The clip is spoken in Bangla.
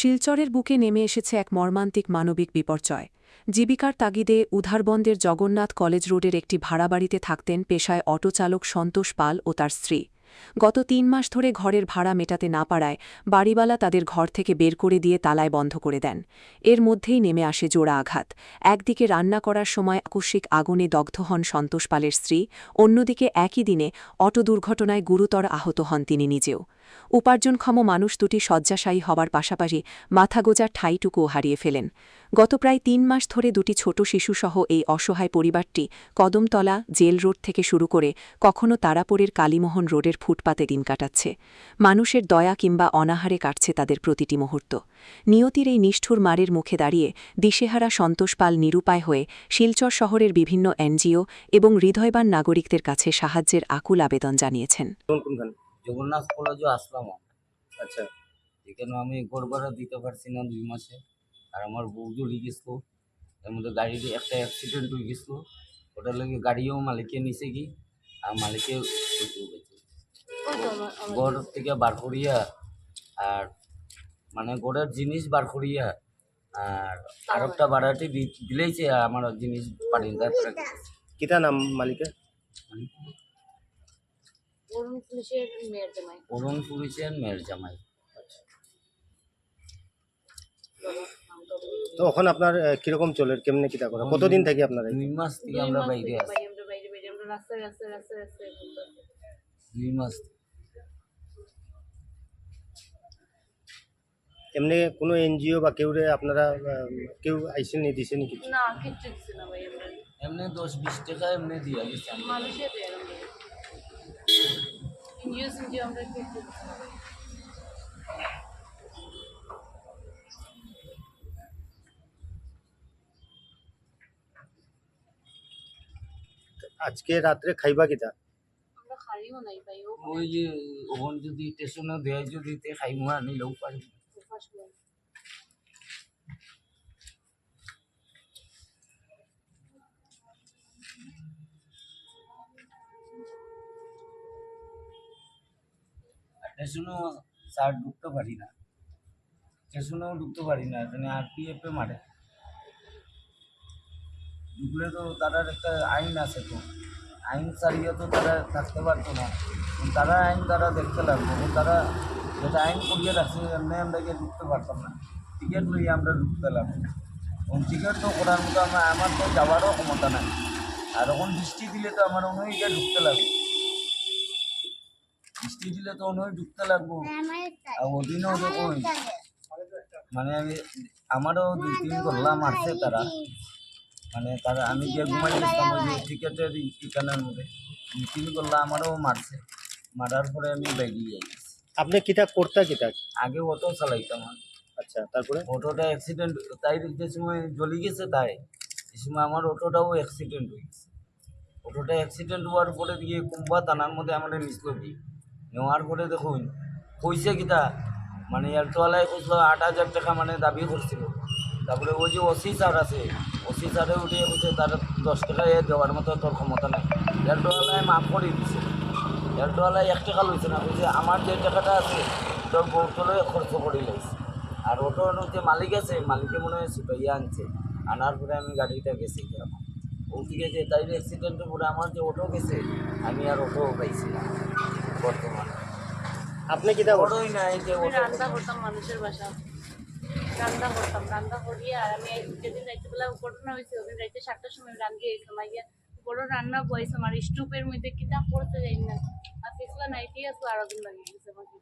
শিলচরের বুকে নেমে এসেছে এক মর্মান্তিক মানবিক বিপর্যয়। জীবিকার তাগিদে উধারবন্দের জগন্নাথ কলেজ রোডের একটি ভাড়া বাড়িতে থাকতেন পেশায় অটোচালক সন্তোষ পাল ও তার স্ত্রী। গত ৩ মাস ধরে ঘরের ভাড়া মেটাতে না পারায় বাড়িওয়ালা তাদের ঘর থেকে বের করে দিয়ে তালায় বন্ধ করে দেন। এর মধ্যেই নেমে আসে জোড়া আঘাত। একদিকে রান্না করার সময় আকস্মিক আগুনে দগ্ধ হন সন্তোষ পালের স্ত্রী, অন্যদিকে একই দিনে অটো দুর্ঘটনায় গুরুতর আহত হন তিনি নিজেও। উপার্জনক্ষম মানুষ দুটি শয্যাশায়ী হবার পাশাপাশি মাথাগোজার ঠাঁইটুকুও হারিয়ে ফেলেন। গত প্রায় ৩ মাস ধরে দুটি ছোট শিশুসহ এই অসহায় পরিবারটি কদমতলা জেল রোড থেকে শুরু করে কখনো তারাপুরের কালীমোহন রোডের ফুটপাতে দিন কাটাচ্ছে। মানুষের দয়া কিংবা অনাহারে কাটছে তাদের প্রতিটি মুহূর্ত। নিয়তির এই নিষ্ঠুর মারের মুখে দাঁড়িয়ে দিশেহারা সন্তোষ পাল নিরুপায় হয়ে শিলচর শহরের বিভিন্ন এনজিও এবং হৃদয়বান নাগরিকদের কাছে সাহায্যের আকুল আবেদন জানিয়েছেন। জগন্নাথ কলেজে আসলাম। আচ্ছা, এখানে আমি ঘর ভাড়া দিতে পারছি না 2 মাসে। আর আমার বউ জ্বলে গেছিল। এর মধ্যে গাড়িতে একটা অ্যাক্সিডেন্ট হয়ে গেছিল। ওটার লাগে গাড়িও মালিকে নিছে কি, আর মালিকে ঘর থেকে বার করিয়া, আর মানে ঘরের জিনিস বার করিয়া, আর একটা ভাড়াটি দিলেইছে আমার জিনিস পাঠিয়ে দেয়। কিতা নাম মালিকের? অরুণ পুলিশের মেয়ের জামাই। তো এখন আপনার কিরকম চলে, কেমনে কিতা করে, কতদিন থেকে আপনারা? 2 মাস থেকে আমরা বাইরে আছি। 2 মাস। এমনি কোনো এনজিও বা কেউরে আপনারা কেউ আইসেন নি, দিছেন কিছু? না, কিচ্ছু দিচ্ছে না ভাই। আমরা এমনি 10-20 টাকা এমনি দিয়া গেছে। মানুষে দেয় আমরা এনজিও আমরা কিচ্ছু দিচ্ছি না ভাই। আজকে রাত্রে খাইবা কিতা? আমরা খাইও নাই ভাই। ওই যে ওখান যদি স্টেশনে দেয় যদি তে খাইমু আনিলেও পারি। উপাস করে। স্টেশনেও স্যার ঢুকতে পারি না, স্টেশনেও ঢুকতে পারি না, এখানে আরপিএফে মারে। ঢুকলে তো তাদের একটা আইন আছে, তো আইন ছাড়িয়ে তো তারা থাকতে পারতো না। তারা আইন তারা দেখতে লাগবে, তারা যেটা আইন করিয়ে রাখছে এমনি আমরাকে ঢুকতে পারতাম না। টিকিট লইয়ে আমরা ঢুকতে লাগবো। টিকিট তো করার মতো আমার তো যাওয়ারও ক্ষমতা নাই। আর এখন বৃষ্টি দিলে তো আমার অনুযায়ী ঢুকতে লাগবে, বৃষ্টি দিলে তো অনুযায়ী ঢুকতে লাগবো। আর ওদিনও যখন মানে আমারও 2-3 গোল্লা মারছে তারা, মানে তারা আমি যে ঘুমাই গেছিলাম ওই যে টিকেটের ঠিকানার মধ্যে 2-3 গোল্লা আমারও মারছে। মারার পরে আমি বেরিয়ে গেছি। আপনি কিতা করতা কিতা? আগে অটো চালাইতাম আমি। আচ্ছা, তারপরে অটোটা অ্যাক্সিডেন্ট, তাই যে সময় জ্বলে গেছে তাই এই সময় আমার অটোটাও অ্যাক্সিডেন্ট হয়ে গেছে। অটোটা অ্যাক্সিডেন্ট হওয়ার পরে দিয়ে কুম্বা থানার মধ্যে আমাদের নিচল দিই নেওয়ার পরে দেখুন পয়সা কিতা মানে অটোওয়ালায় কইছিল 8,000 টাকা মানে দাবি করছিল। তারপরে ওই যে ওসি স্যার আছে, ওসি স্যারে উঠিয়ে কইছে তার 10 টাকা দেওয়ার মতো তোর ক্ষমতা নাই। অটোওয়ালায় মাফ করে দিছে। অটোওয়ালায় 1 টাকা লইছে না, কইছে আমার যে টাকাটা আছে তোর বউতলে খরচ করে লাইছে। আর অটোর যে মালিক আছে, মালিকে মনে হয় সিপাইয়া আনছে, আনার পরে আমি গাড়িটা গেছি গ্রাম। ও ঠিক আছে, তাই অ্যাক্সিডেন্টের পরে আমার যে অটো গেছে আমি আর অটো পাইছি না বর্তমানে। আপনি কিতা করেন? বড়ই নাই যে আমি রান্না করতাম মানুষের বাসা, রান্না করতাম, রান্না করিয়ে। আর আমি যেদিন রাত্রিবেলা ঘটনা হয়েছে ওদিন রাইতে 7টার সময় রান্না গেছিলাম, আইয়া বড় রান্না বয়েছিলাম। আর স্টুপের মধ্যে কিতা পড়তে যাই না, আর পিছলা নাইটি আসলো আরো দিন লাগিয়ে গেছে আমাকে।